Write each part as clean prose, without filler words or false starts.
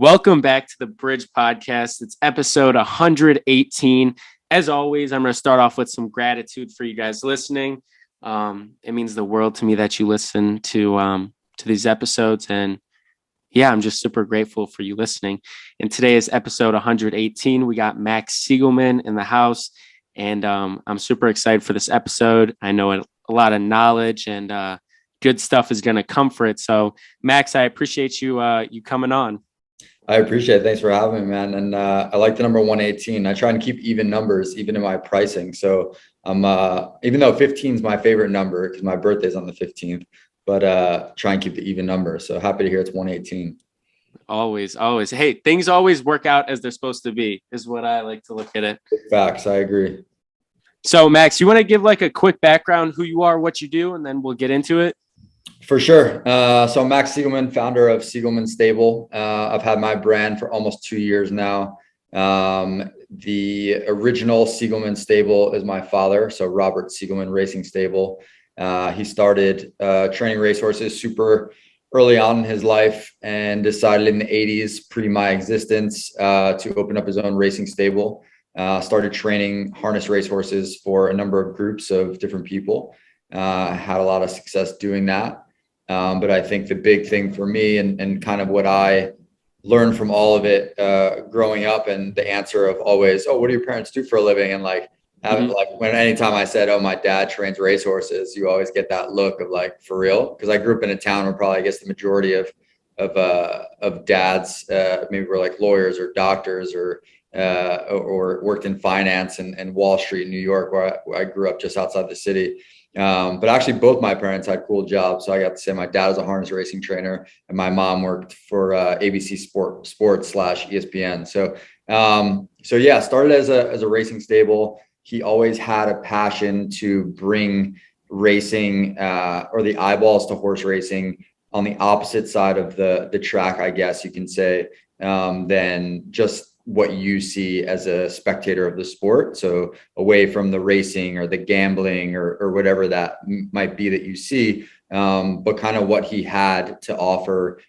Welcome back to the Bridge Podcast. It's episode 118. As always, I'm going to start off with some gratitude for you guys listening. It means the world to me that you listen to these episodes, and I'm just super grateful for you listening. And today is episode 118. We got Max Siegelman in the house, and I'm super excited for this episode. I know a lot of knowledge and good stuff is going to come for it. So, Max, I appreciate you coming on. I appreciate it. Thanks for having me, man. And I like the number 118. I try and keep even numbers, even in my pricing. So I'm even though 15 is my favorite number because my birthday's on the 15th, but try and keep the even number. So happy to hear it's 118. Always. Hey, things always work out as they're supposed to be, is what I like to look at it. Facts. I agree. So, Max, you want to give like a quick background, who you are, what you do, and then we'll get into it? For sure. So I'm Max Siegelman, founder of Siegelman Stable. I've had my brand for almost 2 years now. The original Siegelman Stable is my father, so Robert Siegelman Racing Stable. He started training racehorses super early on in his life and decided in the 80s, pre my existence, to open up his own racing stable. Started training harness racehorses for a number of groups of different people. Had a lot of success doing that. But I think the big thing for me and kind of what I learned from all of it growing up, and the answer of always, oh, what do your parents do for a living? And like, anytime I said, oh, my dad trains racehorses, you always get that look of like, for real? Because I grew up in a town where probably, I guess, the majority of dads maybe were like lawyers or doctors or worked in finance and Wall Street in New York, where I grew up just outside the city. But actually both my parents had cool jobs. So I got to say my dad was a harness racing trainer and my mom worked for ABC Sports / ESPN. So started as a racing stable. He always had a passion to bring racing or the eyeballs to horse racing on the opposite side of the track, I guess you can say, than just what you see as a spectator of the sport. So away from the racing or the gambling or whatever that might be that you see, but kind of what he had to offer,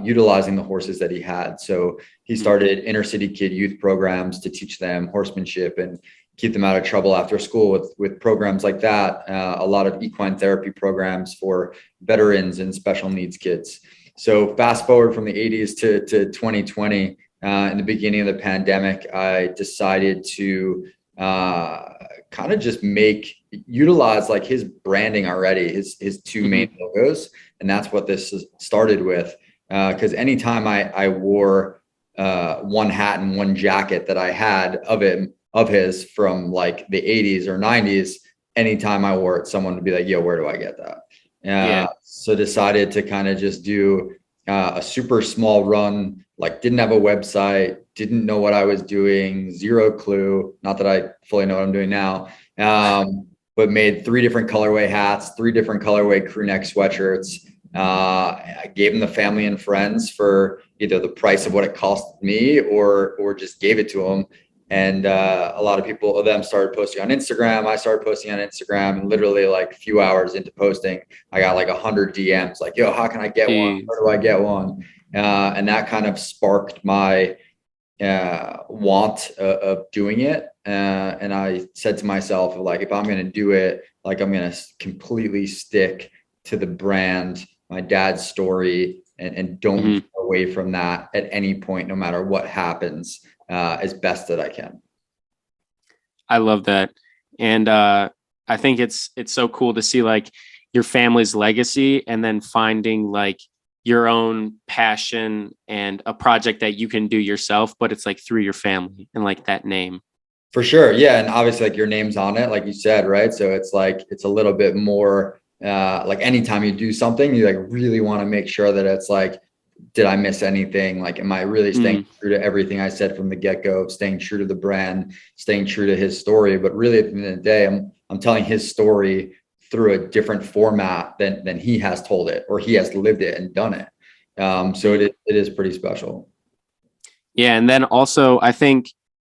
utilizing the horses that he had. So he started inner city kid youth programs to teach them horsemanship and keep them out of trouble after school with programs like that. A lot of equine therapy programs for veterans and special needs kids. So fast forward from the 80s to 2020, in the beginning of the pandemic, I decided to kind of just utilize like his branding already, his two main logos. And that's what this started with. Because anytime I wore one hat and one jacket that I had of his from like the 80s or 90s, anytime I wore it, someone would be like, yo, where do I get that? So decided to kind of just do a super small run, like didn't have a website, didn't know what I was doing, zero clue. Not that I fully know what I'm doing now, but made 3 different colorway hats, 3 different colorway crew neck sweatshirts. I gave them to family and friends for either the price of what it cost me or just gave it to them. And a lot of them started posting on Instagram. I started posting on Instagram, and literally like a few hours into posting, I got like 100 DMs like, yo, how can I get one? Where do I get one? And that kind of sparked my want of doing it. And I said to myself, like, if I'm going to do it, like I'm going to completely stick to the brand, my dad's story, and don't get away from that at any point, no matter what happens, as best that I can. I love that. And I think it's so cool to see like your family's legacy and then finding like your own passion and a project that you can do yourself, but it's like through your family and like that name. For sure. Yeah. And obviously like your name's on it, like you said, right? So it's like, it's a little bit more like anytime you do something, you like really want to make sure that it's like, did I miss anything? Like, am I really staying true to everything I said from the get-go, of staying true to the brand, staying true to his story? But really at the end of the day, I'm telling his story through a different format than he has told it, or he has lived it and done it. So it is pretty special. Yeah. And then also I think,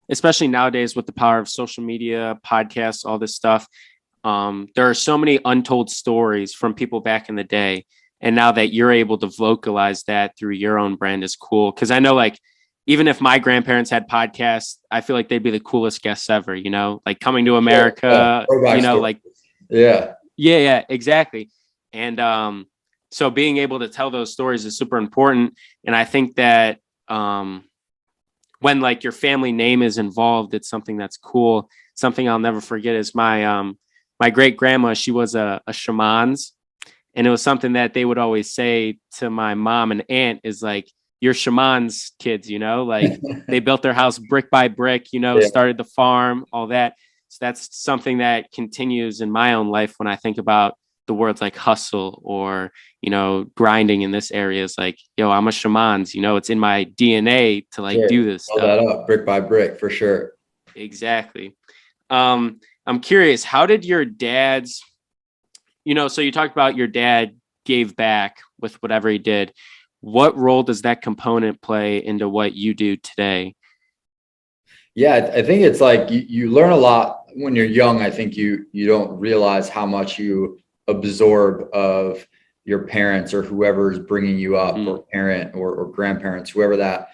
especially nowadays with the power of social media, podcasts, all this stuff, there are so many untold stories from people back in the day. And now that you're able to vocalize that through your own brand is cool. Cause I know like, even if my grandparents had podcasts, I feel like they'd be the coolest guests ever, you know, like Coming to America, you know, like, yeah, exactly. And, so being able to tell those stories is super important. And I think that, when like your family name is involved, it's something that's cool. Something I'll never forget is my great grandma. She was a shaman's, and it was something that they would always say to my mom and aunt is like, "You're shaman's kids," you know, like they built their house brick by brick, you know, started the farm, all that. So that's something that continues in my own life when I think about the words like hustle or, you know, grinding in this area is like, yo, I'm a shaman's, you know, it's in my DNA to like do this stuff. That up brick by brick for sure. Exactly. I'm curious, how did your dad's, you know, so you talked about your dad gave back with whatever he did. What role does that component play into what you do today? Yeah, I think it's like you learn a lot when you're young. I think you don't realize how much you absorb of your parents or whoever is bringing you up, or parent or grandparents, whoever that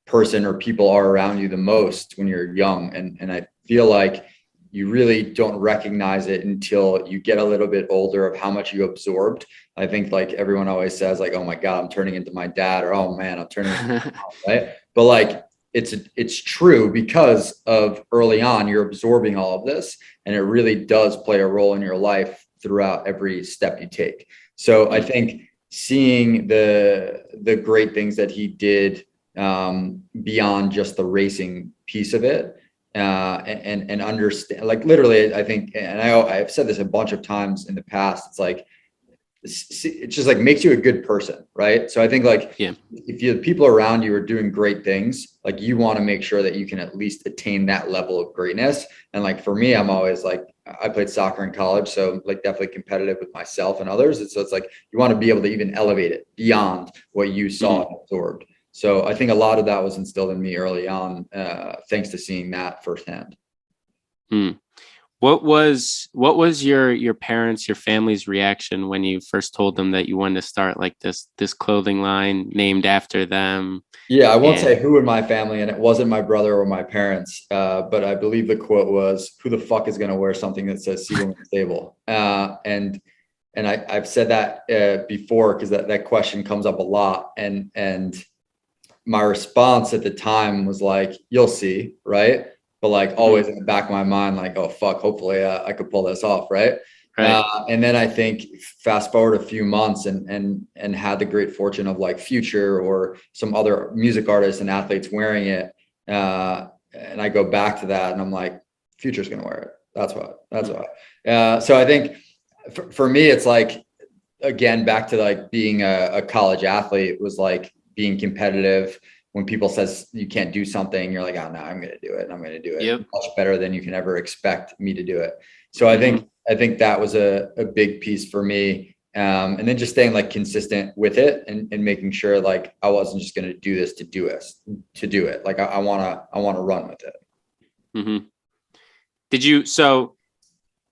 person or people are around you the most when you're young. And I feel like you really don't recognize it until you get a little bit older of how much you absorbed. I think like everyone always says like, oh my God, I'm turning into my dad, or, oh man, I'm turning into my mom, right? But like, it's true because of early on, you're absorbing all of this, and it really does play a role in your life throughout every step you take. So I think seeing the great things that he did beyond just the racing piece of it, and understand, like literally, I think, and I've said this a bunch of times in the past, it's like, it just like makes you a good person, right? So I think like, if you have people around you are doing great things, like you want to make sure that you can at least attain that level of greatness. And like for me, I'm always like, I played soccer in college, so like definitely competitive with myself and others. And so it's like you want to be able to even elevate it beyond what you saw and absorbed. So I think a lot of that was instilled in me early on, thanks to seeing that firsthand. What was your parents, your family's reaction when you first told them that you wanted to start like this clothing line named after them? Yeah, I won't say who in my family, and it wasn't my brother or my parents, but I believe the quote was, "Who the fuck is going to wear something that says Siegelman Stable?" And I've said that before, because that question comes up a lot, and my response at the time was like, "You'll see," right? But like always in the back of my mind, like, oh fuck, hopefully I could pull this off, right? And then I think fast forward a few months and had the great fortune of like Future or some other music artists and athletes wearing it, and I go back to that and I'm like, Future's gonna wear it. That's why. So I think for me, it's like, again, back to like being a college athlete, was like being competitive. When people says you can't do something, you're like, oh no, I'm going to do it. And I'm going to do it much better than you can ever expect me to do it. So I think that was a big piece for me. And then just staying like consistent with it and making sure like I wasn't just going to do this to do it. Like I want to run with it. Did you, so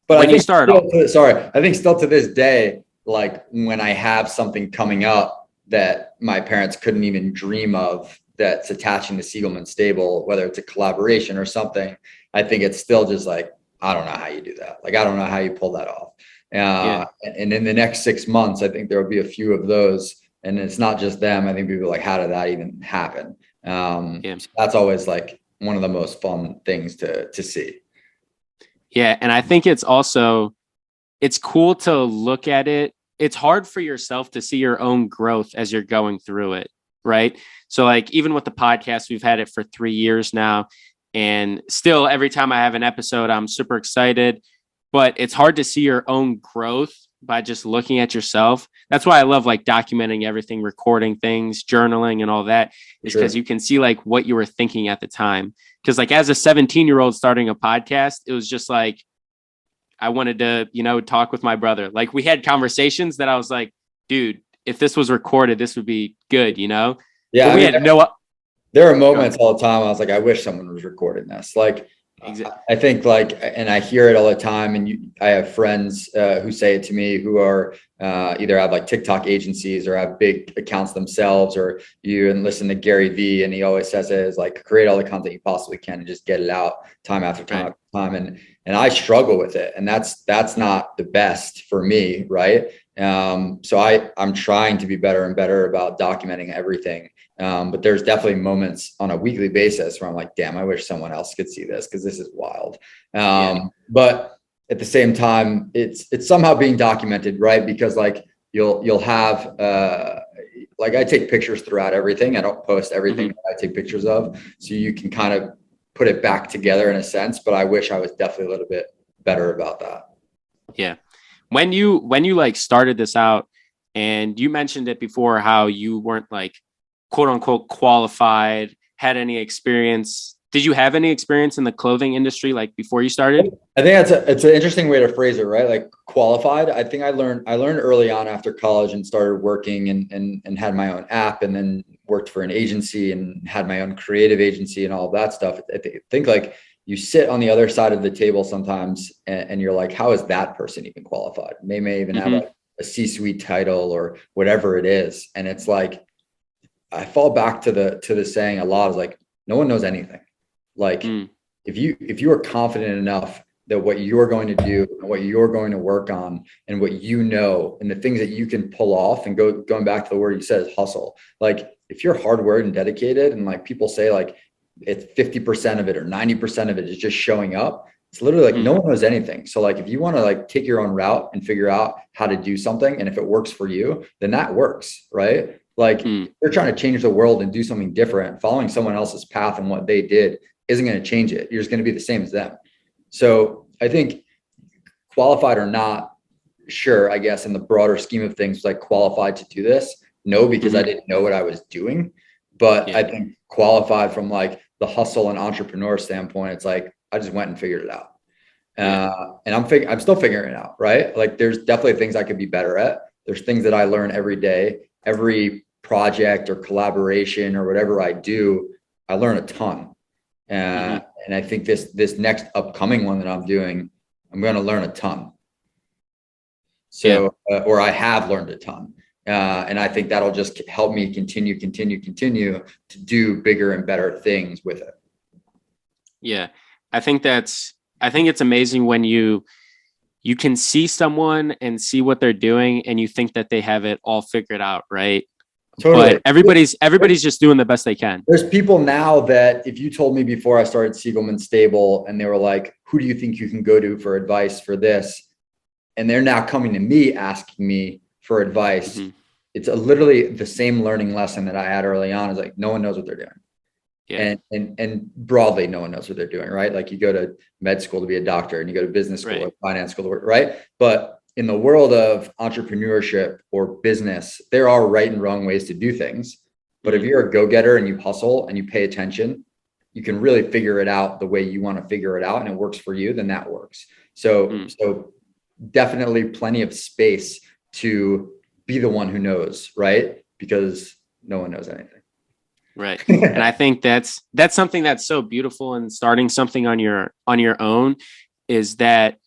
but when you started off, I think still to this day, like when I have something coming up that my parents couldn't even dream of, that's attaching to Siegelman Stable, whether it's a collaboration or something, I think it's still just like, I don't know how you do that. Like, I don't know how you pull that off. And in the next 6 months, I think there will be a few of those, and it's not just them. I think people are like, how did that even happen? So that's always like one of the most fun things to see. Yeah. And I think it's also, it's cool to look at it. It's hard for yourself to see your own growth as you're going through it. Right. So like, even with the podcast, we've had it for 3 years now, and still every time I have an episode, I'm super excited, but it's hard to see your own growth by just looking at yourself. That's why I love like documenting everything, recording things, journaling and all that, is because you can see like what you were thinking at the time. Because like as a 17-year-old starting a podcast, it was just like, I wanted to, you know, talk with my brother. Like we had conversations that I was like, dude, if this was recorded, this would be good, you know? Yeah. But there are moments all the time I was like, I wish someone was recording this. Like, I think like, and I hear it all the time, and I have friends who say it to me, who are either have like TikTok agencies or have big accounts themselves, or you and listen to Gary Vee, and he always says it is like, create all the content you possibly can and just get it out time after time after time. And I struggle with it, and that's not the best for me, right? So I'm trying to be better and better about documenting everything. But there's definitely moments on a weekly basis where I'm like, damn, I wish someone else could see this, because this is wild. But at the same time, it's somehow being documented, right? Because like you'll have like I take pictures throughout everything. I don't post everything that I take pictures of, so you can kind of put it back together in a sense. But I wish I was definitely a little bit better about that. Yeah. When you like started this out, and you mentioned it before, how you weren't like quote unquote qualified, had any experience. Did you have any experience in the clothing industry like before you started? I think it's an interesting way to phrase it, right? Like qualified. I think I learned early on after college and started working and had my own app, and then worked for an agency and had my own creative agency and all of that stuff. I think like you sit on the other side of the table sometimes, and you're like, how is that person even qualified? They may even have like a C-suite title or whatever it is. And it's like, I fall back to the saying a lot, is like, no one knows anything. Like if you are confident enough that what you're going to do and what you're going to work on and what you know and the things that you can pull off, and going back to the word you said is hustle. Like if you're hardworking and dedicated, and like people say like it's 50% of it or 90% of it is just showing up, it's literally like no one knows anything. So like if you want to like take your own route and figure out how to do something, and if it works for you, then that works, right? Like they're trying to change the world and do something different. Following someone else's path and what they did isn't going to change it. You're just going to be the same as them. So I think qualified or not, sure, I guess in the broader scheme of things, like qualified to do this, no, because I didn't know what I was doing. But I think qualified from like the hustle and entrepreneur standpoint, it's like I just went and figured it out. And I'm still figuring it out, right? Like there's definitely things I could be better at. There's things that I learn every day. Every project or collaboration or whatever I do, I learn a ton. And I think this next upcoming one that I'm doing, I'm going to learn a ton. So, or I have learned a ton. And I think that'll just help me continue to do bigger and better things with it. Yeah. I think it's amazing when you can see someone and see what they're doing, and you think that they have it all figured out, right? Totally. But everybody's just doing the best they can. There's people now that if you told me before I started Siegelman Stable and they were like, who do you think you can go to for advice for this? And they're now coming to me asking me for advice. It's literally the same learning lesson that I had early on, is like, no one knows what they're doing. Yeah. And broadly, no one knows what they're doing, right? Like you go to med school to be a doctor, and you go to business school or finance school to work, right? But in the world of entrepreneurship or business, there are right and wrong ways to do things. But if you're a go-getter and you hustle and you pay attention, you can really figure it out the way you want to figure it out, and it works for you, then that works. So definitely plenty of space to be the one who knows, right? Because no one knows anything. Right. And I think that's something that's so beautiful in starting something on your own, is that,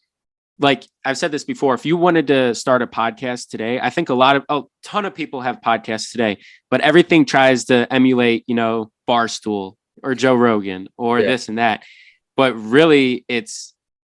like I've said this before, if you wanted to start a podcast today, I think a ton of people have podcasts today, but everything tries to emulate, Barstool or Joe Rogan or this and that. But really it's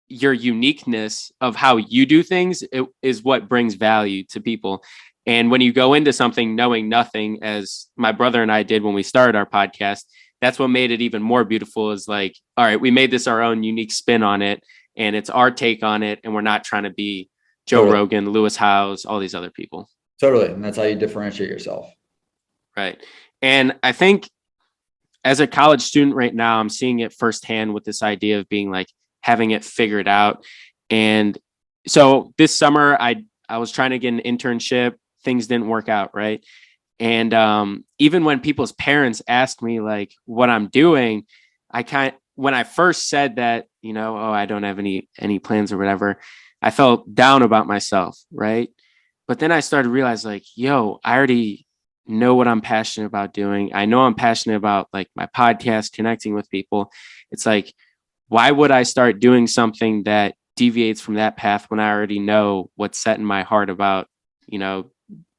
your uniqueness of how you do things is what brings value to people. And when you go into something knowing nothing, as my brother and I did when we started our podcast, that's what made it even more beautiful, is like, all right, we made this our own unique spin on it, and it's our take on it. And we're not trying to be Joe Rogan, Lewis Howes, all these other people. Totally. And that's how you differentiate yourself. Right. And I think as a college student right now, I'm seeing it firsthand with this idea of being like having it figured out. And so this summer, I was trying to get an internship. Things didn't work out. Right. And even when people's parents asked me like what I'm doing, when I first said that, I don't have any plans or whatever, I felt down about myself. Right. But then I started to realize like, I already know what I'm passionate about doing. I know I'm passionate about like my podcast, connecting with people. It's like, why would I start doing something that deviates from that path when I already know what's set in my heart about you know,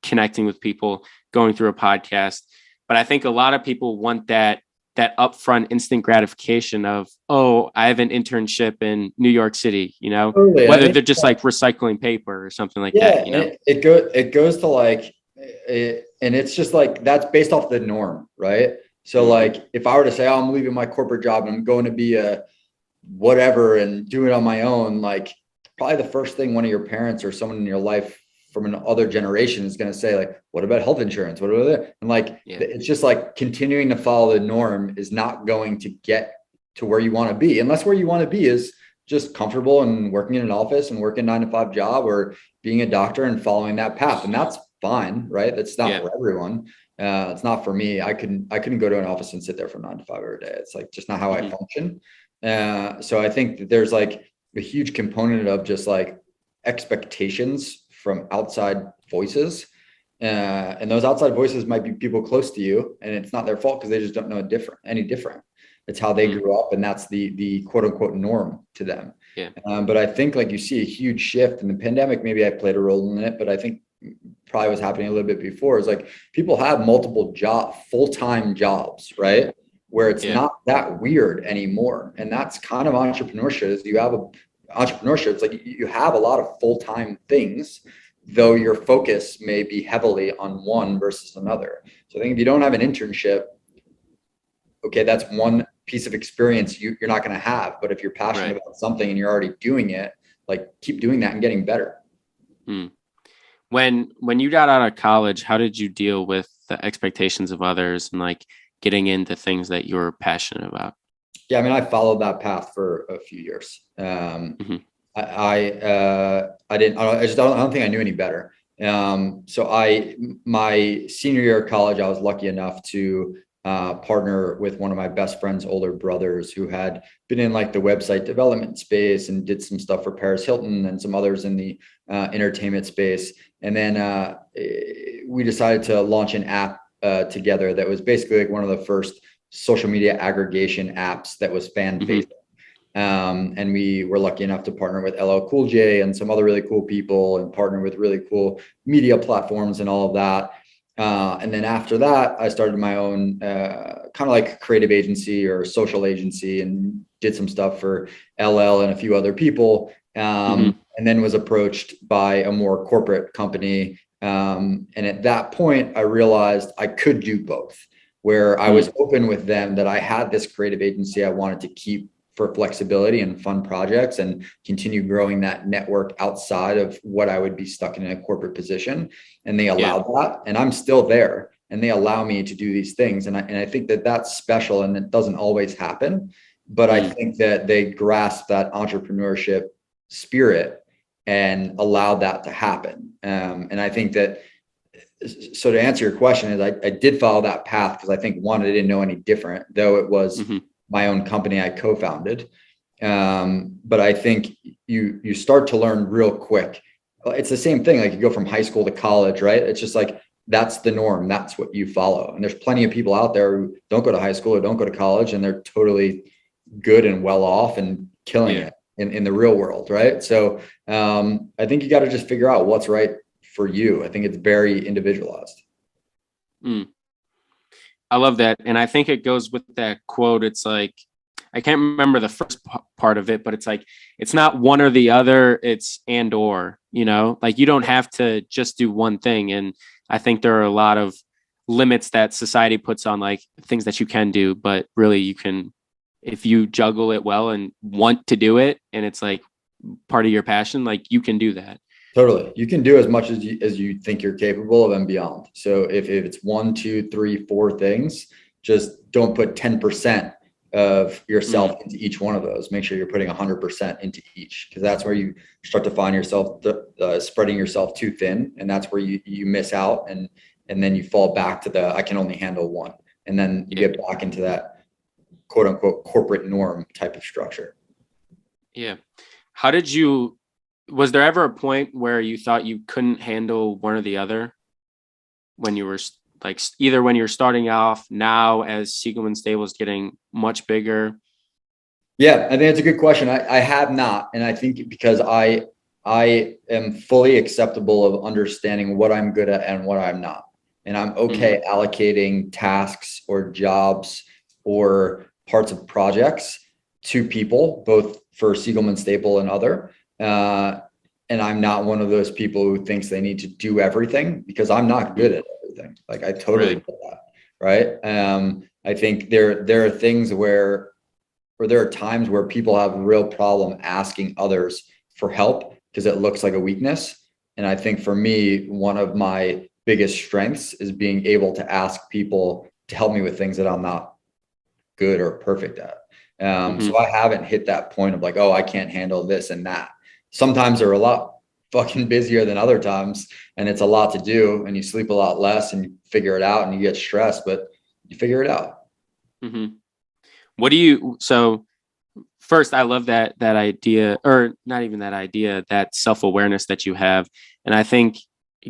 connecting with people, going through a podcast. But I think a lot of people want that upfront instant gratification of, oh, I have an internship in New York City, you know, Totally. I whether think, they're just like recycling paper or something like yeah, that, you know? and it goes to like and it's just like that's based off the norm, right? So like if I were to say, oh, I'm leaving my corporate job and I'm going to be a whatever and do it on my own, like probably the first thing one of your parents or someone in your life from another generation is going to say, like, what about health insurance? What about that? And like, Yeah. it's just like continuing to follow the norm is not going to get to where you want to be, unless where you want to be is just comfortable and working in an office and working 9 to 5 job or being a doctor and following that path. And that's fine, right? That's not for everyone. It's not for me. I couldn't go to an office and sit there from 9 to 5 every day. It's like just not how I function. So I think that there's like a huge component of just like expectations from outside voices. And those outside voices might be people close to you, and it's not their fault because they just don't know any different. It's how they grew up, and that's the quote unquote norm to them. Yeah. But I think like you see a huge shift in the pandemic. Maybe I played a role in it, but I think probably was happening a little bit before. Is like people have multiple full-time jobs, right? Where it's not that weird anymore. And that's kind of entrepreneurship. Is you have entrepreneurship. It's like you have a lot of full-time things, though your focus may be heavily on one versus another. So I think if you don't have an internship, okay, that's one piece of experience you're not going to have. But if you're passionate about something and you're already doing it, like keep doing that and getting better. When you got out of college, how did you deal with the expectations of others and like getting into things that you're passionate about? Yeah, I mean, I followed that path for a few years. I don't think I knew any better. So my senior year of college, I was lucky enough to partner with one of my best friend's older brothers who had been in like the website development space and did some stuff for Paris Hilton and some others in the entertainment space. And then we decided to launch an app together that was basically like one of the first social media aggregation apps that was fan facing. And we were lucky enough to partner with LL Cool J and some other really cool people and partner with really cool media platforms and all of that. And then after that, I started my own kind of like creative agency or social agency and did some stuff for LL and a few other people. And then was approached by a more corporate company. And at that point, I realized I could do both, where I was open with them that I had this creative agency I wanted to keep for flexibility and fun projects and continue growing that network outside of what I would be stuck in a corporate position. And they allowed that, and I'm still there, and they allow me to do these things. And I think that that's special, and it doesn't always happen, but I think that they grasp that entrepreneurship spirit and allowed that to happen. And I think that, so to answer your question is I did follow that path because I think one, I didn't know any different, though it was my own company I co-founded. But I think you start to learn real quick. It's the same thing. Like you go from high school to college, right? It's just like, that's the norm. That's what you follow. And there's plenty of people out there who don't go to high school or don't go to college, and they're totally good and well off and killing it in the real world. Right. So I think you got to just figure out what's right for you. I think it's very individualized. I love that. And I think it goes with that quote. It's like, I can't remember the first part of it, but it's like, it's not one or the other, it's and or, you know, like you don't have to just do one thing. And I think there are a lot of limits that society puts on like things that you can do, but really you can, if you juggle it well and want to do it, and it's like part of your passion, like you can do that. Totally. You can do as much as you think you're capable of and beyond. So if it's 1, 2, 3, 4 things, just don't put 10% of yourself into each one of those. Make sure you're putting 100% into each, because that's where you start to find yourself spreading yourself too thin. And that's where you miss out. And then you fall back to I can only handle one. And then you get back into that quote unquote corporate norm type of structure. Yeah. Was there ever a point where you thought you couldn't handle one or the other when you were like, either when you're starting off now as Siegelman Stable is getting much bigger? Yeah, I think that's a good question. I have not. And I think because I I am fully acceptable of understanding what I'm good at and what I'm not. And I'm okay allocating tasks or jobs or parts of projects to people, both for Siegelman Stable and other. And I'm not one of those people who thinks they need to do everything, because I'm not good at everything. Like, I totally get that. Right. I think there are things where there are times where people have a real problem asking others for help because it looks like a weakness. And I think for me, one of my biggest strengths is being able to ask people to help me with things that I'm not good or perfect at. So I haven't hit that point of like, oh, I can't handle this and that. Sometimes they're a lot fucking busier than other times, and it's a lot to do, and you sleep a lot less, and you figure it out, and you get stressed, but you figure it out. What do you, so first, I love that idea, or not even that idea, that self-awareness that you have. And I think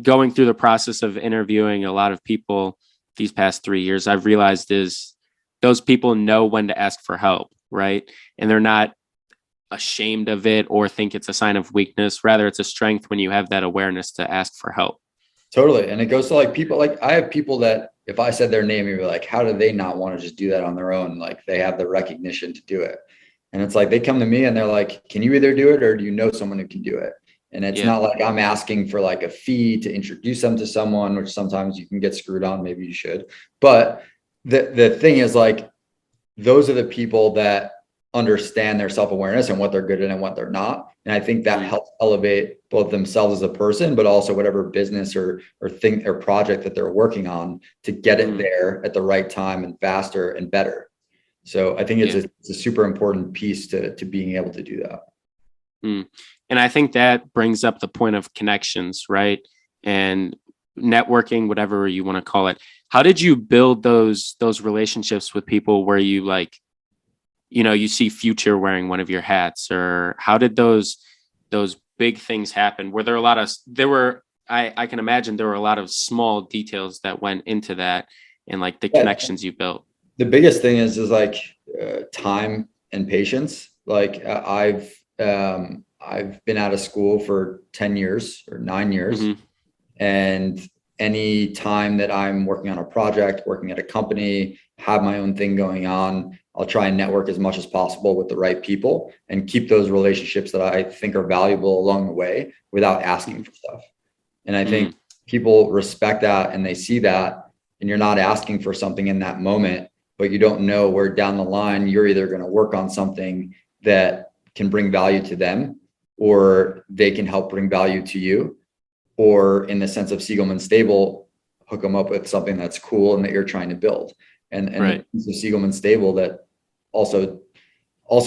going through the process of interviewing a lot of people these past 3 years, I've realized is those people know when to ask for help, right? And they're not ashamed of it or think it's a sign of weakness. Rather, it's a strength when you have that awareness to ask for help. Totally. And it goes to like people, like I have people that if I said their name, you'd be like, how do they not want to just do that on their own? Like, they have the recognition to do it. And it's like, they come to me and they're like, can you either do it or do you know someone who can do it? And it's not like I'm asking for like a fee to introduce them to someone, which sometimes you can get screwed on. Maybe you should. But the thing is, like, those are the people that understand their self-awareness and what they're good at and what they're not. And I think that helps elevate both themselves as a person, but also whatever business or thing or project that they're working on to get it there at the right time and faster and better. So I think it's a super important piece to being able to do that. And I think that brings up the point of connections, right? And networking, whatever you want to call it. How did you build those relationships with people where you, like, you know, you see future wearing one of your hats, or how did those big things happen? Were there a lot of, I can imagine there were a lot of small details that went into that, and like the connections you built. The biggest thing is like time and patience. Like I've been out of school for 10 years or 9 years. And any time that I'm working on a project, working at a company, have my own thing going on, I'll try and network as much as possible with the right people and keep those relationships that I think are valuable along the way without asking for stuff. And I think people respect that and they see that, and you're not asking for something in that moment, but you don't know where down the line you're either going to work on something that can bring value to them, or they can help bring value to you, or in the sense of Siegelman Stable, hook them up with something that's cool and that you're trying to build. And the piece of Siegelman Stable that also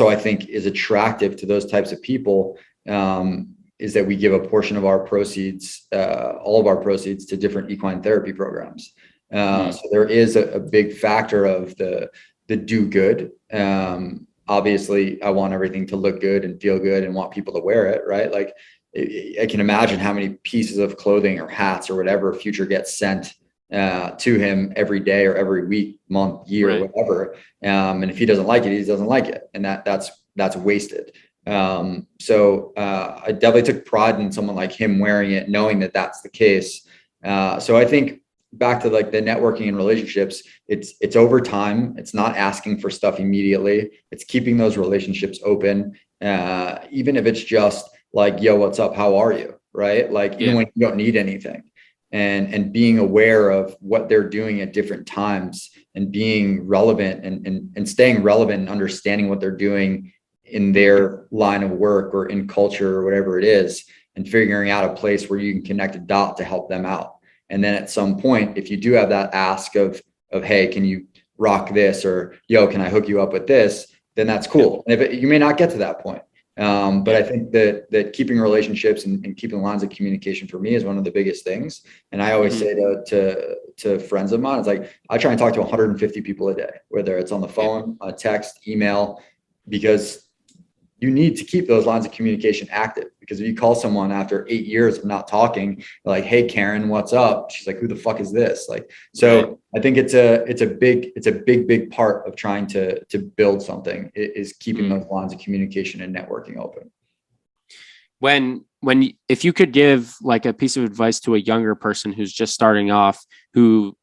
I think is attractive to those types of people is that we give a portion of our proceeds, all of our proceeds, to different equine therapy programs. So there is a big factor of the do good. Obviously, I want everything to look good and feel good and want people to wear it, right? Like, I can imagine how many pieces of clothing or hats or whatever Future gets sent to him every day or every week, month, year, whatever. And if he doesn't like it, he doesn't like it. And that's wasted. So I definitely took pride in someone like him wearing it, knowing that that's the case. So I think back to like the networking and relationships, it's over time. It's not asking for stuff immediately. It's keeping those relationships open. Even if it's just like, yo, what's up? How are you? Right? Like, even when you don't need anything, and being aware of what they're doing at different times, and being relevant and staying relevant and understanding what they're doing in their line of work or in culture or whatever it is, and figuring out a place where you can connect a dot to help them out. And then at some point, if you do have that ask of, hey, can you rock this? Or, yo, can I hook you up with this? Then that's cool. And you may not get to that point. But I think that keeping relationships and keeping lines of communication for me is one of the biggest things. And I always say to friends of mine, it's like, I try and talk to 150 people a day, whether it's on the phone, text, email, because you need to keep those lines of communication active. Because if you call someone after 8 years of not talking, like, hey, Karen, what's up? She's like, who the fuck is this? Like, so I think it's a big part of trying to build something, is keeping those lines of communication and networking open. When if you could give like a piece of advice to a younger person who's just starting off, who,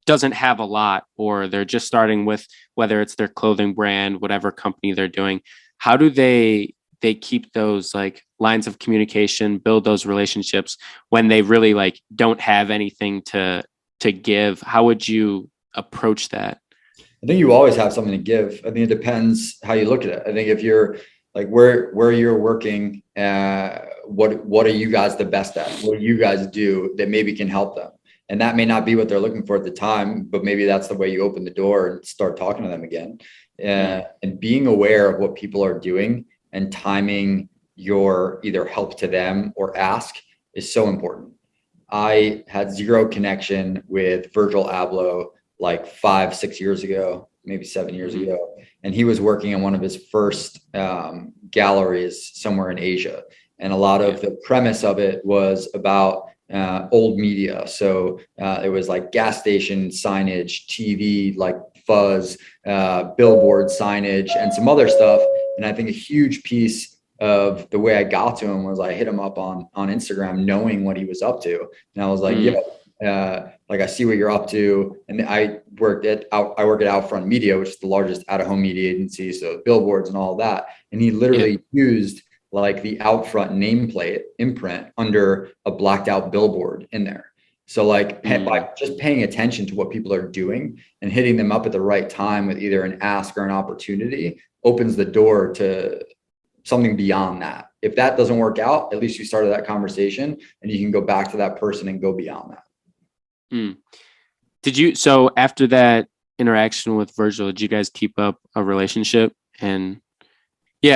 doesn't have a lot, or they're just starting with, whether it's their clothing brand, whatever company they're doing, how do they keep those like lines of communication, build those relationships when they really like don't have anything to give? How would you approach that? I think you always have something to give. I think it depends how you look at it. I think if you're like where you're working, what are you guys the best at? What do you guys do that maybe can help them? And that may not be what they're looking for at the time, but maybe that's the way you open the door and start talking to them again. And being aware of what people are doing and timing your either help to them or ask is so important. I had zero connection with Virgil Abloh like 5, 6 years ago, maybe 7 years ago. And he was working on one of his first galleries somewhere in Asia. And a lot of the premise of it was about old media. So it was like gas station signage, TV, like fuzz, billboard signage, and some other stuff. And I think a huge piece of the way I got to him was I hit him up on Instagram, knowing what he was up to. And I was like, like I see what you're up to. And I work at Outfront Media, which is the largest out-of-home media agency. So billboards and all that. And he literally used like the Outfront nameplate imprint under a blacked out billboard in there. So like by just paying attention to what people are doing and hitting them up at the right time with either an ask or an opportunity opens the door to something beyond that. If that doesn't work out, at least you started that conversation and you can go back to that person and go beyond that. So after that interaction with Virgil, did you guys keep up a relationship? And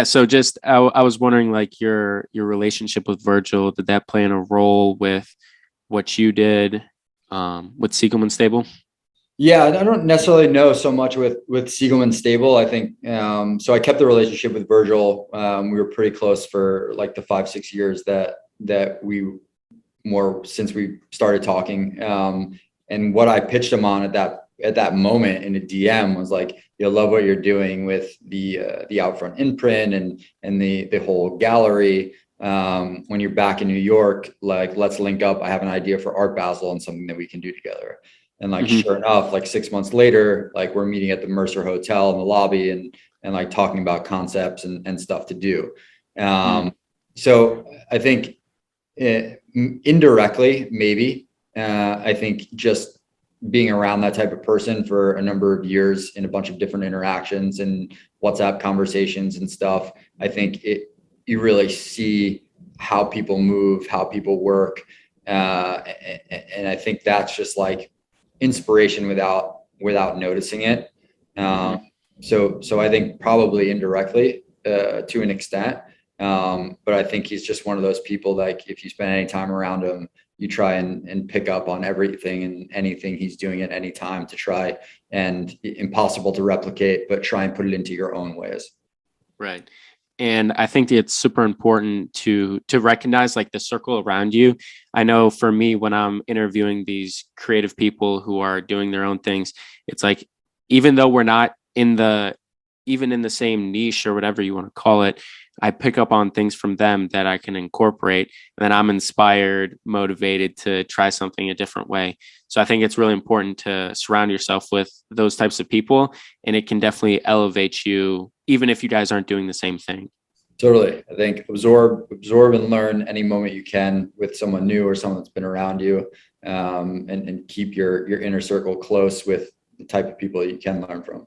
so just, I was wondering, like your relationship with Virgil, did that play in a role with what you did with Siegelman Stable? Yeah, I don't necessarily know so much with Siegelman Stable. I think so. I kept the relationship with Virgil. We were pretty close for like the 5, 6 years that we since we started talking. And what I pitched him on at that moment in a DM was like, you'll love what you're doing with the Outfront imprint and the whole gallery. When you're back in New York, like let's link up. I have an idea for Art Basel and something that we can do together. And like, sure enough, like 6 months later, like we're meeting at the Mercer Hotel in the lobby and like talking about concepts and stuff to do. So I think indirectly, maybe, I think just being around that type of person for a number of years in a bunch of different interactions and WhatsApp conversations and stuff, I think you really see how people move, how people work. And I think that's just like inspiration without noticing it. So I think probably indirectly to an extent. But I think he's just one of those people, like if you spend any time around him, you try and pick up on everything and anything he's doing at any time to try, and impossible to replicate, but try and put it into your own ways. Right. And I think it's super important to recognize like the circle around you. I know for me, when I'm interviewing these creative people who are doing their own things, it's like, even though we're not even in the same niche or whatever you want to call it, I pick up on things from them that I can incorporate, and then I'm inspired, motivated to try something a different way. So I think it's really important to surround yourself with those types of people, and it can definitely elevate you, even if you guys aren't doing the same thing. Totally. I think absorb and learn any moment you can with someone new or someone that's been around you, and keep your inner circle close with the type of people you can learn from.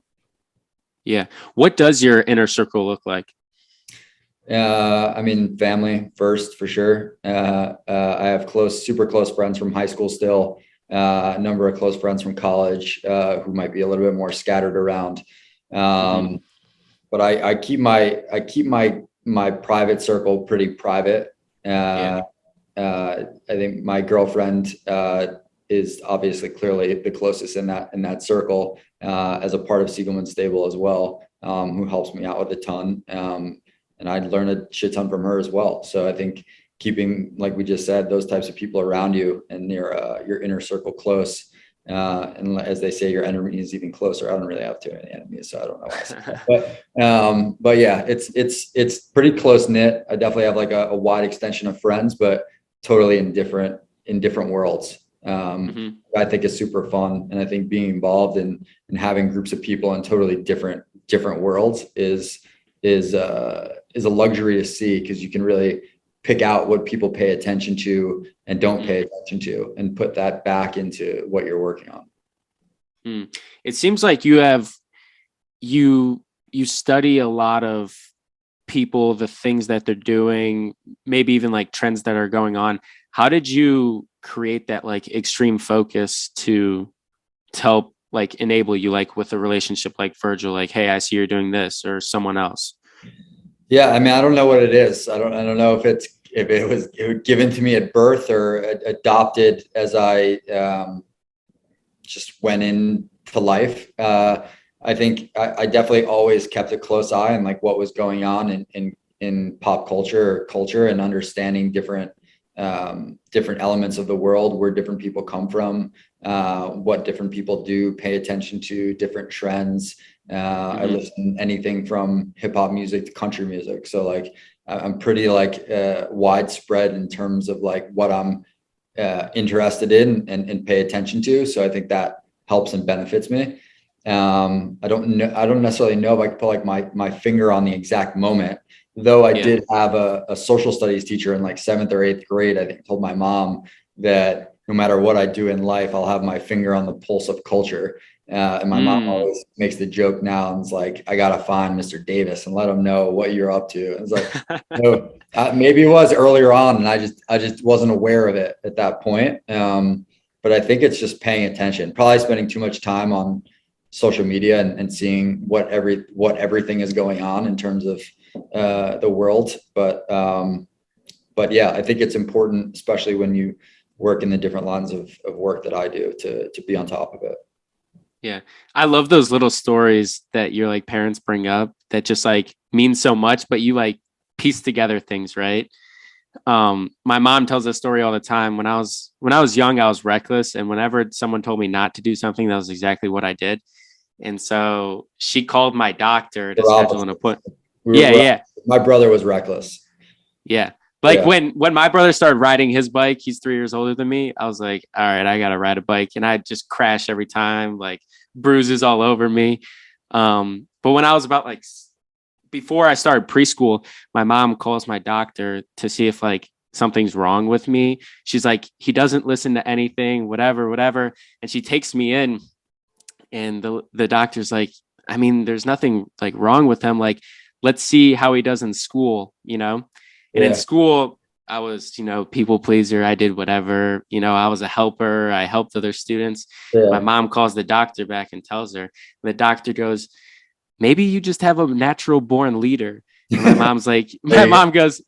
Yeah. What does your inner circle look like? I mean, family first for sure. I have super close friends from high school still, a number of close friends from college, who might be a little bit more scattered around. But I keep my private circle pretty private. I think my girlfriend, is obviously clearly the closest in that circle, as a part of Siegelman Stable as well, who helps me out with a ton. And I'd learn a shit ton from her as well. So I think keeping, like we just said, those types of people around you and your inner circle close, And as they say, your enemy is even closer. I don't really have too many enemies, so I don't know why I said that. But yeah, it's pretty close knit. I definitely have like a wide extension of friends, but totally in different worlds. I think is super fun, and I think being involved in having groups of people in totally different worlds is a luxury to see, because you can really pick out what people pay attention to and don't pay attention to, and put that back into what you're working on. It seems like you study a lot of people, the things that they're doing, maybe even like trends that are going on. How did you create that like extreme focus to help like enable you, like with a relationship like Virgil, like, hey, I see you're doing this, or someone else? Yeah, I mean, I don't know what it is. I don't know if it was given to me at birth or adopted as I just went into life. I think I definitely always kept a close eye on like what was going on in pop culture, and understanding different elements of the world, where different people come from, what different people do, pay attention to different trends. I listen anything from hip hop music to country music. So like I'm pretty like widespread in terms of like what I'm interested in and pay attention to. So I think that helps and benefits me. I don't necessarily know if I could put like my finger on the exact moment, though I did have a social studies teacher in like 7th or 8th grade. I think told my mom that no matter what I do in life, I'll have my finger on the pulse of culture. And my mom always makes the joke now, and it's like, I gotta find Mr. Davis and let him know what you're up to. And it's like, no, maybe it was earlier on, and I just wasn't aware of it at that point. But I think it's just paying attention, probably spending too much time on social media and seeing what everything is going on in terms of the world. But yeah, I think it's important, especially when you work in the different lines of work that I do, to be on top of it. Yeah. I love those little stories that your like parents bring up that just like mean so much, but you like piece together things, right? My mom tells this story all the time. When I was young, I was reckless, and whenever someone told me not to do something, that was exactly what I did. And so she called my doctor to schedule an appointment. Yeah. My brother was reckless. Yeah. Like when my brother started riding his bike, he's 3 years older than me. I was like, all right, I got to ride a bike. And I just crash every time, like bruises all over me. But when I was about like, before I started preschool, my mom calls my doctor to see if like something's wrong with me. She's like, he doesn't listen to anything, whatever. And she takes me in, and the doctor's like, I mean, there's nothing like wrong with him. Like, let's see how he does in school, And in school, I was, people pleaser. I did whatever, I was a helper. I helped other students. My mom calls the doctor back and tells her. The doctor goes, maybe you just have a natural born leader. And my mom's like, my mom goes,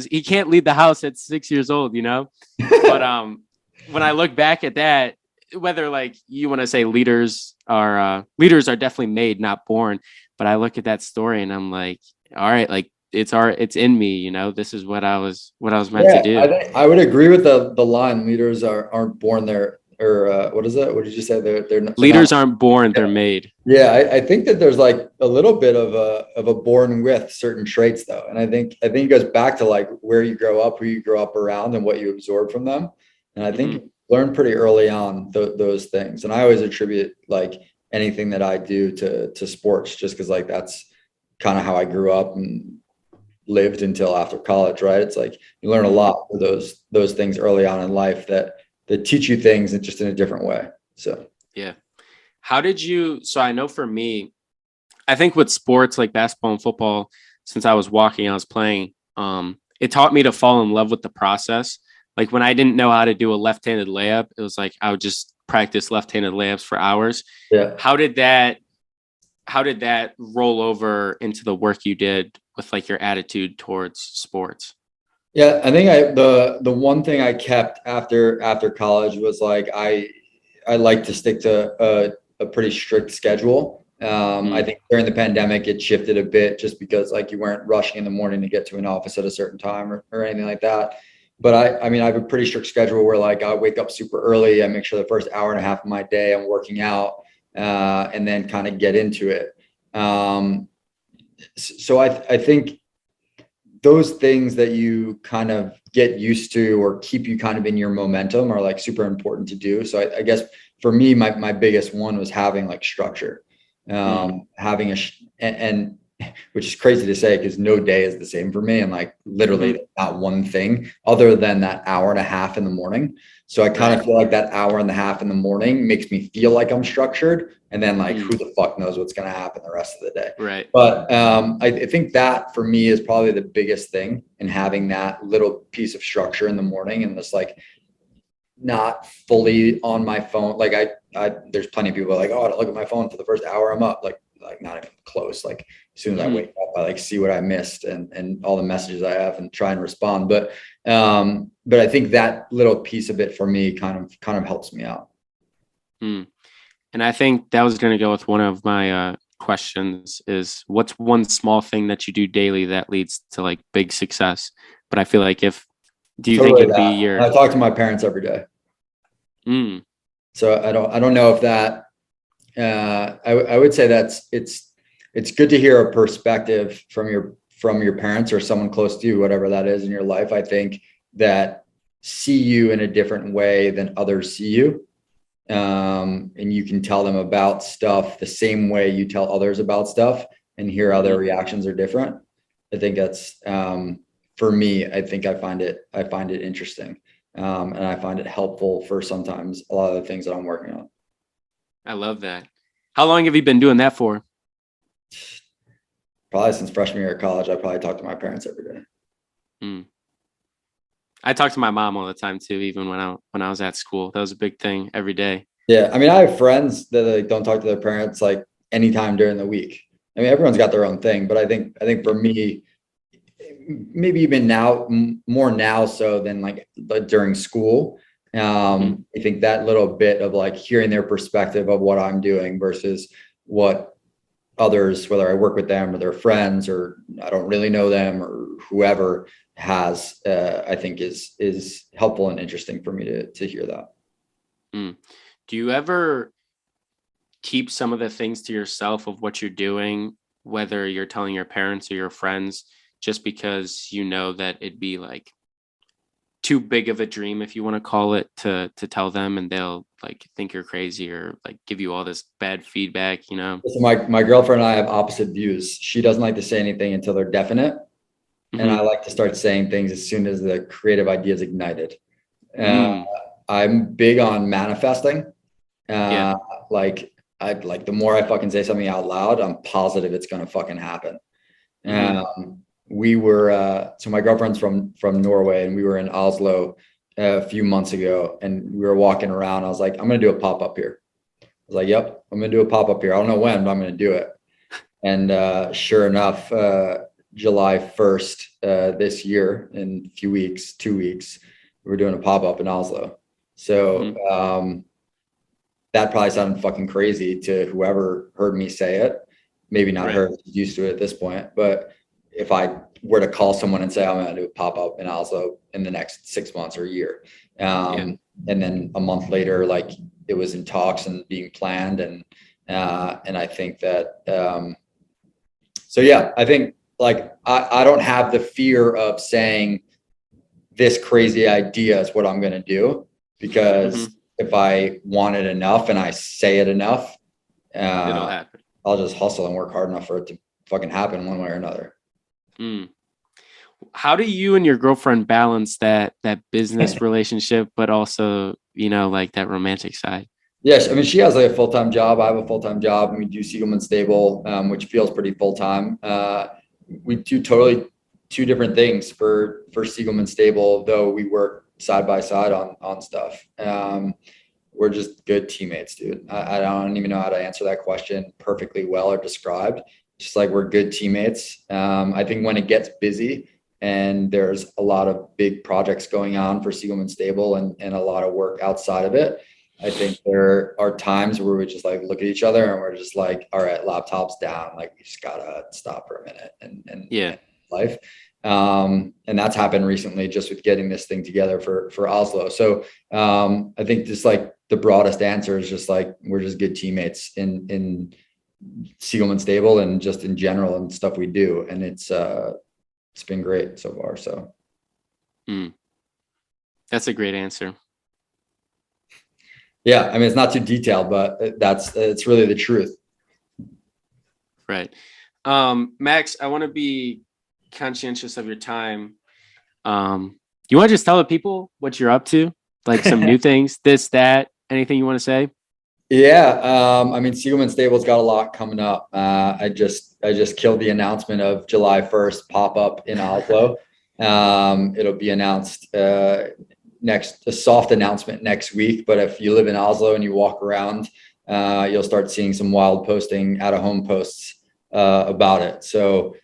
he can't lead the house at 6 years old, But when I look back at that, whether like you want to say leaders are definitely made, not born. But I look at that story and I'm like, all right, like it's in me, this is what I was meant to do. I would agree with the line, leaders aren't born there, or what is it? What did you say? Leaders aren't born, they're made. Yeah. I think that there's like a little bit of a born with certain traits though. And I think it goes back to like where you grow up, who you grow up around, and what you absorb from them. And I think learn pretty early on those things. And I always attribute like anything that I do to sports, just because like that's kind of how I grew up and lived until after college, right? It's like you learn a lot of those things early on in life that teach you things and just in a different way. So yeah. So I know for me, I think with sports like basketball and football, since I was playing, it taught me to fall in love with the process. Like when I didn't know how to do a left-handed layup, it was like I would just practice left-handed layups for hours. Yeah. How did that roll over into the work you did with like your attitude towards sports? Yeah, I think the one thing I kept after college was like I like to stick to a pretty strict schedule. I think during the pandemic it shifted a bit, just because like you weren't rushing in the morning to get to an office at a certain time or anything like that. But I mean, I have a pretty strict schedule where like I wake up super early. I make sure the first hour and a half of my day I'm working out, and then kind of get into it. So I think those things that you kind of get used to or keep you kind of in your momentum are like super important to do. So I guess for me, my biggest one was having like structure, having and which is crazy to say because no day is the same for me. And like literally not one thing other than that hour and a half in the morning. So I kind of feel like that hour and a half in the morning makes me feel like I'm structured. And then like, who the fuck knows what's going to happen the rest of the day. Right. But I think that for me is probably the biggest thing in having that little piece of structure in the morning and just like not fully on my phone. Like there's plenty of people like, oh, I don't look at my phone for the first hour I'm up. Like not even close. Like as soon as I wake up, I like see what I missed and all the messages I have and try and respond. But I think that little piece of it for me kind of helps me out. And I think that was going to go with one of my questions is what's one small thing that you do daily that leads to like big success? But I feel like do you think it'd be I talk to my parents every day. So I don't know if that, I would say it's good to hear a perspective from your parents or someone close to you, whatever that is in your life. I think that see you in a different way than others see you. And you can tell them about stuff the same way you tell others about stuff and hear how their reactions are different. I think that's, for me, I think I find it interesting. And I find it helpful for sometimes a lot of the things that I'm working on. I love that. How long have you been doing that for? Probably since freshman year of college. I probably talk to my parents every day. I talk to my mom all the time too, even when I was at school. That was a big thing every day. Yeah. I mean, I have friends that like don't talk to their parents like anytime during the week. I mean, everyone's got their own thing, but I think for me, maybe even now, more now so than like during school. I think that little bit of like hearing their perspective of what I'm doing versus what others, whether I work with them or their friends or I don't really know them or whoever has, I think is helpful and interesting for me to hear that. Do you ever keep some of the things to yourself of what you're doing, whether you're telling your parents or your friends, just because you know that it'd be like too big of a dream, if you want to call it, to tell them and they'll like think you're crazy or like give you all this bad feedback, you know? So my girlfriend and I have opposite views. She doesn't like to say anything until they're definite. And I like to start saying things as soon as the creative idea is ignited. I'm big on manifesting. Like the more I fucking say something out loud, I'm positive it's going to fucking happen. We were, so my girlfriend's from Norway and we were in Oslo a few months ago and we were walking around. I was like, I'm going to do a pop-up here. I was like, yep, I'm going to do a pop-up here. I don't know when, but I'm going to do it. And sure enough, July 1st, this year in a few weeks, 2 weeks, we're doing a pop-up in Oslo. So, that probably sounded fucking crazy to whoever heard me say it. Maybe not her, used to it at this point, but if I were to call someone and say, I'm going to do a pop-up in Oslo in the next 6 months or a year. And then a month later, like it was in talks and being planned. And I think that, so yeah, I think like, I don't have the fear of saying this crazy idea is what I'm going to do because if I want it enough and I say it enough, it'll happen. I'll just hustle and work hard enough for it to fucking happen one way or another. How do you and your girlfriend balance that business relationship, but also, you know, like that romantic side? Yes. I mean, she has like a full-time job. I have a full-time job and we do Siegelman Stable, which feels pretty full-time. We do totally two different things for Siegelman Stable, though we work side by side on stuff. We're just good teammates, dude. I don't even know how to answer that question perfectly well or described. Just like we're good teammates. I think when it gets busy and there's a lot of big projects going on for Siegelman Stable and a lot of work outside of it, I think there are times where we just like look at each other and we're just like, all right, laptops down. Like we just gotta stop for a minute and life. And that's happened recently just with getting this thing together for Oslo. So I think just like the broadest answer is just like, we're just good teammates in Siegelman Stable and just in general and stuff we do. And it's been great so far. So. That's a great answer. Yeah. I mean, it's not too detailed, but it's really the truth. Right. Max, I want to be conscientious of your time. You want to just tell the people what you're up to, like some new things, this, that, anything you want to say? Yeah. I mean, Siegelman Stable's got a lot coming up. I just killed the announcement of July 1st pop-up in Oslo. It'll be announced, a soft announcement next week. But if you live in Oslo and you walk around, you'll start seeing some wild posting out of home posts, about it. So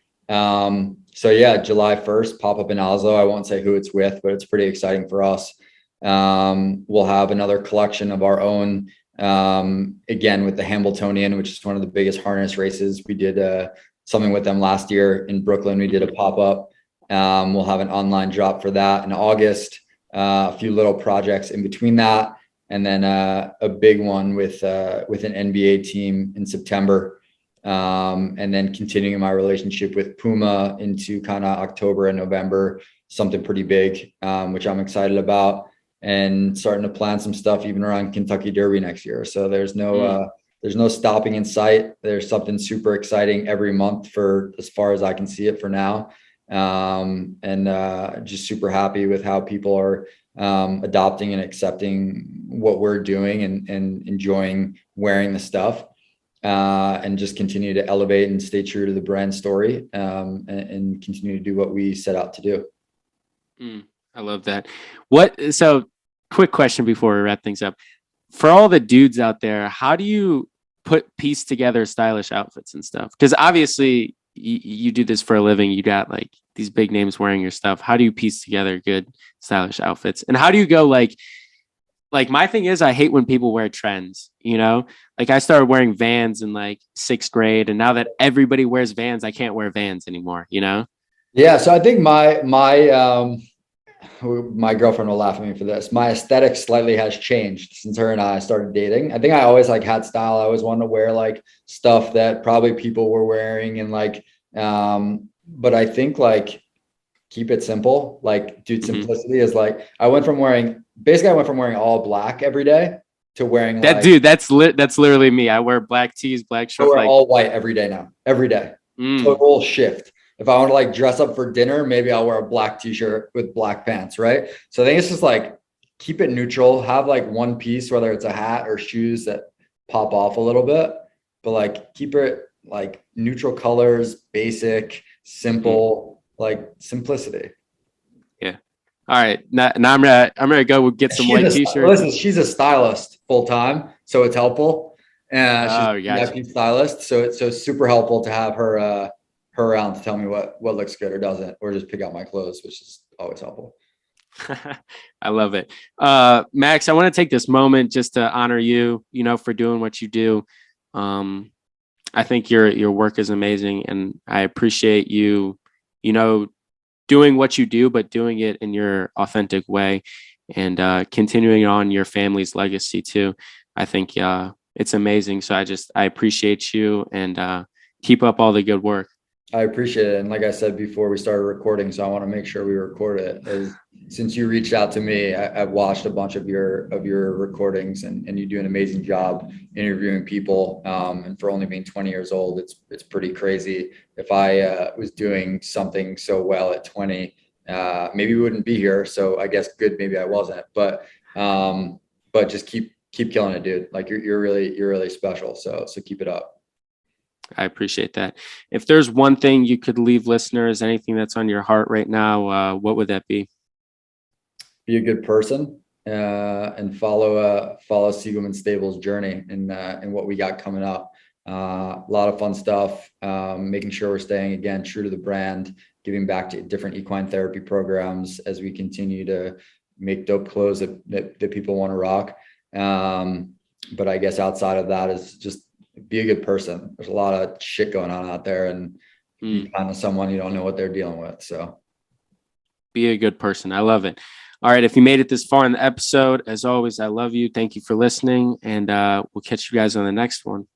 yeah, July 1st, pop up in Oslo. I won't say who it's with, but it's pretty exciting for us. We'll have another collection of our own, again, with the Hambletonian, which is one of the biggest harness races. We did something with them last year in Brooklyn. We did a pop-up. We'll have an online drop for that in August, a few little projects in between that, and then a big one with an NBA team in September. And then continuing my relationship with Puma into kind of October and November, something pretty big, which I'm excited about, and starting to plan some stuff even around Kentucky Derby next year. So there's no stopping in sight. There's something super exciting every month for as far as I can see it for now. And just super happy with how people are adopting and accepting what we're doing and enjoying wearing the stuff. And just continue to elevate and stay true to the brand story, and continue to do what we set out to do. I love that. So quick question before we wrap things up. For all the dudes out there, how do you piece together stylish outfits and stuff? Because obviously you do this for a living. You got like these big names wearing your stuff. How do you piece together good stylish outfits? And how do you go like my thing is, I hate when people wear trends, like I started wearing Vans in like 6th grade. And now that everybody wears Vans, I can't wear Vans anymore, Yeah. So I think my girlfriend will laugh at me for this. My aesthetic slightly has changed since her and I started dating. I think I always like had style. I always wanted to wear like stuff that probably people were wearing, and like, but I think like keep it simple. Like, dude, simplicity is like, I went from wearing all black every day to wearing that's literally me. I wear black tees, black shorts, like all white every day now. Every day. Total shift. If I want to like dress up for dinner, maybe I'll wear a black t-shirt with black pants, right? So I think it's just like keep it neutral, have like one piece, whether it's a hat or shoes that pop off a little bit, but like keep it like neutral colors, basic, simple, like simplicity. Yeah. All right. Now I'm gonna go get some white t-shirts. Listen, she's a stylist full time, so it's helpful. And she's a VIP stylist, so it's super helpful to have her around to tell me what looks good or doesn't, or just pick out my clothes, which is always helpful. I love it. Max, I want to take this moment just to honor you, for doing what you do. I think your work is amazing, and I appreciate you, doing what you do, but doing it in your authentic way, and continuing on your family's legacy too. I think it's amazing. So I appreciate you, and keep up all the good work. I appreciate it. And like I said before we started recording, so I want to make sure we record it. Since you reached out to me, I've watched a bunch of your recordings, and you do an amazing job interviewing people. And for only being 20 years old, it's pretty crazy. If I was doing something so well at 20, maybe we wouldn't be here. So I guess good, maybe I wasn't. But just keep killing it, dude. Like you're really special. So keep it up. I appreciate that. If there's one thing you could leave listeners, anything that's on your heart right now, what would that be? Be a good person, and follow Siegelman Stable's journey and what we got coming up. A lot of fun stuff, making sure we're staying, again, true to the brand, giving back to different equine therapy programs as we continue to make dope clothes that people want to rock. But I guess outside of that is just be a good person. There's a lot of shit going on out there, and be kind of someone you don't know what they're dealing with. So Be a good person. I love it. All right. If you made it this far in the episode, as always, I love you. Thank you for listening. And we'll catch you guys on the next one.